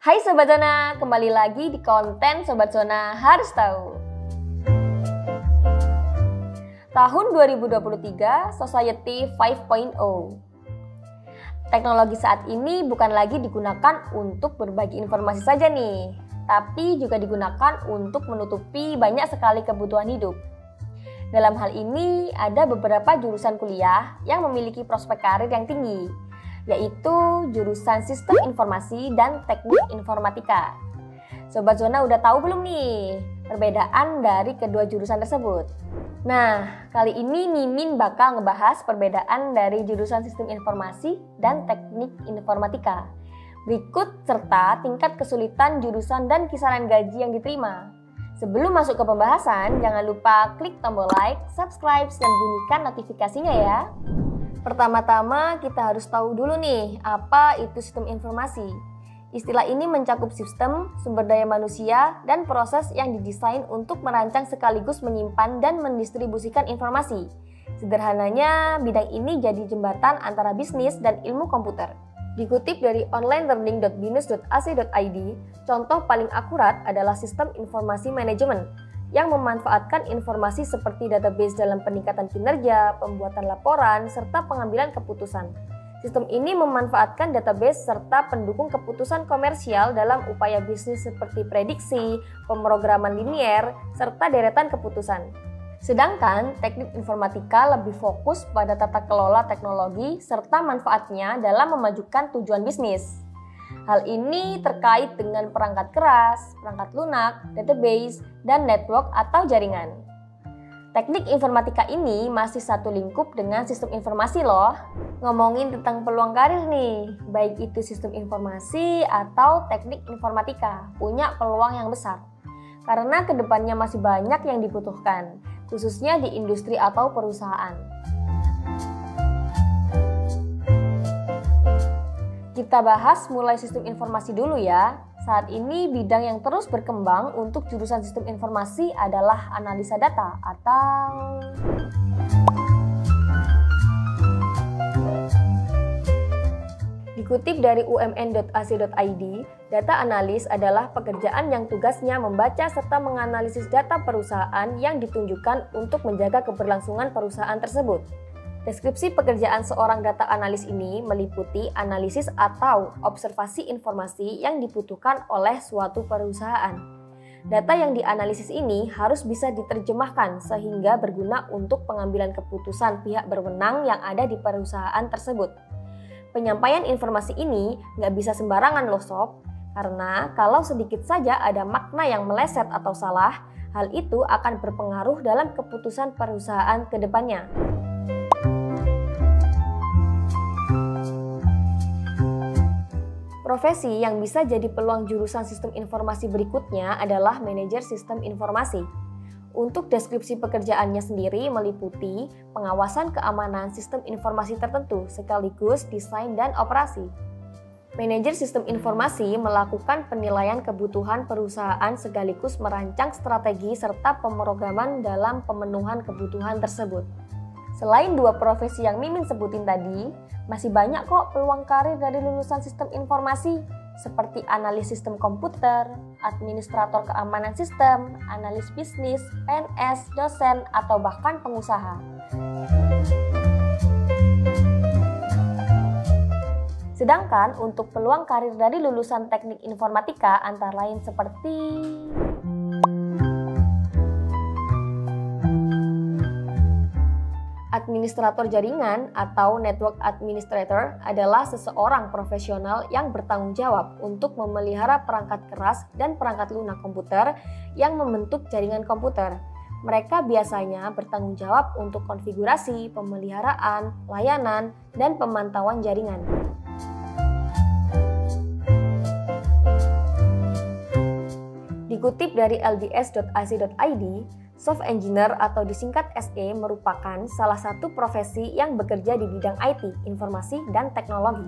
Hai Sobat Zona, kembali lagi di konten Sobat Zona Harus Tahu. Tahun 2023, Society 5.0. Teknologi saat ini bukan lagi digunakan untuk berbagi informasi saja nih, tapi juga digunakan untuk menutupi banyak sekali kebutuhan hidup. Dalam hal ini, ada beberapa jurusan kuliah yang memiliki prospek karir yang tinggi, yaitu jurusan Sistem Informasi dan Teknik Informatika. Sobat Zona udah tahu belum nih perbedaan dari kedua jurusan tersebut? Nah, kali ini Mimin bakal ngebahas perbedaan dari jurusan Sistem Informasi dan Teknik Informatika. Berikut serta tingkat kesulitan jurusan dan kisaran gaji yang diterima. Sebelum masuk ke pembahasan, jangan lupa klik tombol like, subscribe, dan bunyikan notifikasinya ya. Pertama-tama kita harus tahu dulu nih, apa itu sistem informasi. Istilah ini mencakup sistem, sumber daya manusia, dan proses yang didesain untuk merancang sekaligus menyimpan dan mendistribusikan informasi. Sederhananya, bidang ini jadi jembatan antara bisnis dan ilmu komputer. Dikutip dari onlinelearning.binus.ac.id, contoh paling akurat adalah sistem informasi manajemen yang memanfaatkan informasi seperti database dalam peningkatan kinerja, pembuatan laporan, serta pengambilan keputusan. Sistem ini memanfaatkan database serta pendukung keputusan komersial dalam upaya bisnis seperti prediksi, pemrograman linier, serta deretan keputusan. Sedangkan teknik informatika lebih fokus pada tata kelola teknologi serta manfaatnya dalam memajukan tujuan bisnis. Hal ini terkait dengan perangkat keras, perangkat lunak, database, dan network atau jaringan. Teknik informatika ini masih satu lingkup dengan sistem informasi loh. Ngomongin tentang peluang karir nih, baik itu sistem informasi atau teknik informatika, punya peluang yang besar. Karena kedepannya masih banyak yang dibutuhkan, khususnya di industri atau perusahaan. Kita bahas mulai sistem informasi dulu ya. Saat ini bidang yang terus berkembang untuk jurusan sistem informasi adalah analisa data atau dikutip dari umn.ac.id, data analis adalah pekerjaan yang tugasnya membaca serta menganalisis data perusahaan yang ditunjukkan untuk menjaga keberlangsungan perusahaan tersebut. Deskripsi pekerjaan seorang data analis ini meliputi analisis atau observasi informasi yang dibutuhkan oleh suatu perusahaan. Data yang dianalisis ini harus bisa diterjemahkan sehingga berguna untuk pengambilan keputusan pihak berwenang yang ada di perusahaan tersebut. Penyampaian informasi ini nggak bisa sembarangan loh sob, karena kalau sedikit saja ada makna yang meleset atau salah, hal itu akan berpengaruh dalam keputusan perusahaan ke depannya. Profesi yang bisa jadi peluang jurusan sistem informasi berikutnya adalah manajer sistem informasi. Untuk deskripsi pekerjaannya sendiri meliputi pengawasan keamanan sistem informasi tertentu sekaligus desain dan operasi. Manajer sistem informasi melakukan penilaian kebutuhan perusahaan sekaligus merancang strategi serta pemrograman dalam pemenuhan kebutuhan tersebut. Selain dua profesi yang Mimin sebutin tadi, masih banyak kok peluang karir dari lulusan sistem informasi, seperti analis sistem komputer, administrator keamanan sistem, analis bisnis, PNS, dosen, atau bahkan pengusaha. Sedangkan untuk peluang karir dari lulusan teknik informatika antara lain seperti administrator jaringan atau network administrator adalah seseorang profesional yang bertanggung jawab untuk memelihara perangkat keras dan perangkat lunak komputer yang membentuk jaringan komputer. Mereka biasanya bertanggung jawab untuk konfigurasi, pemeliharaan, layanan, dan pemantauan jaringan. Dikutip dari lbs.ac.id, Soft Engineer atau disingkat SE merupakan salah satu profesi yang bekerja di bidang IT, informasi, dan teknologi,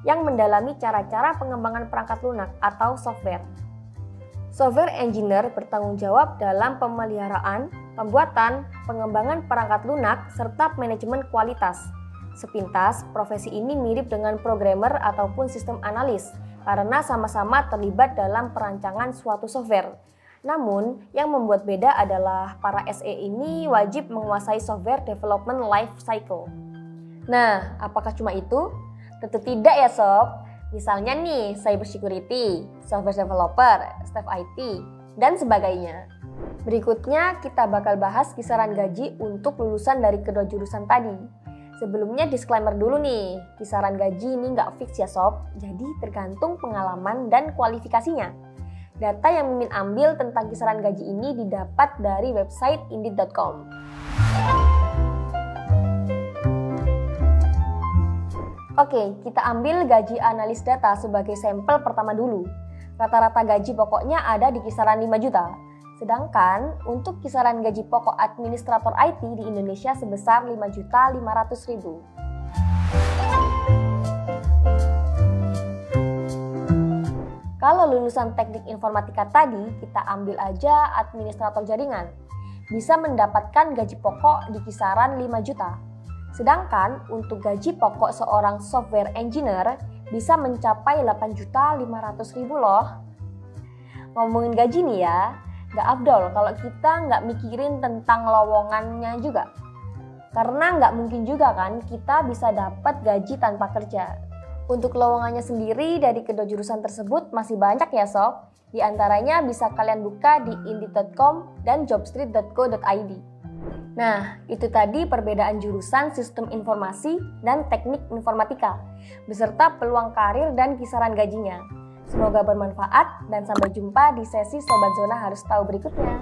yang mendalami cara-cara pengembangan perangkat lunak atau software. Software Engineer bertanggung jawab dalam pemeliharaan, pembuatan, pengembangan perangkat lunak, serta manajemen kualitas. Sepintas, profesi ini mirip dengan programmer ataupun sistem analis, karena sama-sama terlibat dalam perancangan suatu software. Namun, yang membuat beda adalah para SE ini wajib menguasai software development life cycle. Nah, apakah cuma itu? Tentu tidak ya sob. Misalnya nih, cyber security, software developer, staff IT, dan sebagainya. Berikutnya kita bakal bahas kisaran gaji untuk lulusan dari kedua jurusan tadi. Sebelumnya disclaimer dulu nih, kisaran gaji ini nggak fix ya sob, jadi tergantung pengalaman dan kualifikasinya. Data yang Mimin ambil tentang kisaran gaji ini didapat dari website indeed.com. Oke, kita ambil gaji analis data sebagai sampel pertama dulu. Rata-rata gaji pokoknya ada di kisaran 5 juta. Sedangkan untuk kisaran gaji pokok administrator IT di Indonesia sebesar 5.500.000. Kalau lulusan teknik informatika tadi, kita ambil aja administrator jaringan. Bisa mendapatkan gaji pokok di kisaran 5 juta. Sedangkan untuk gaji pokok seorang software engineer bisa mencapai 8.500.000 loh. Ngomongin gaji nih ya, gak afdol kalau kita nggak mikirin tentang lowongannya juga. Karena nggak mungkin juga kan kita bisa dapat gaji tanpa kerja. Untuk lowongannya sendiri dari kedua jurusan tersebut masih banyak ya sob. Di antaranya bisa kalian buka di indeed.com dan jobstreet.co.id. Nah, itu tadi perbedaan jurusan sistem informasi dan teknik informatika, beserta peluang karir dan kisaran gajinya. Semoga bermanfaat dan sampai jumpa di sesi Sobat Zona Harus Tahu berikutnya.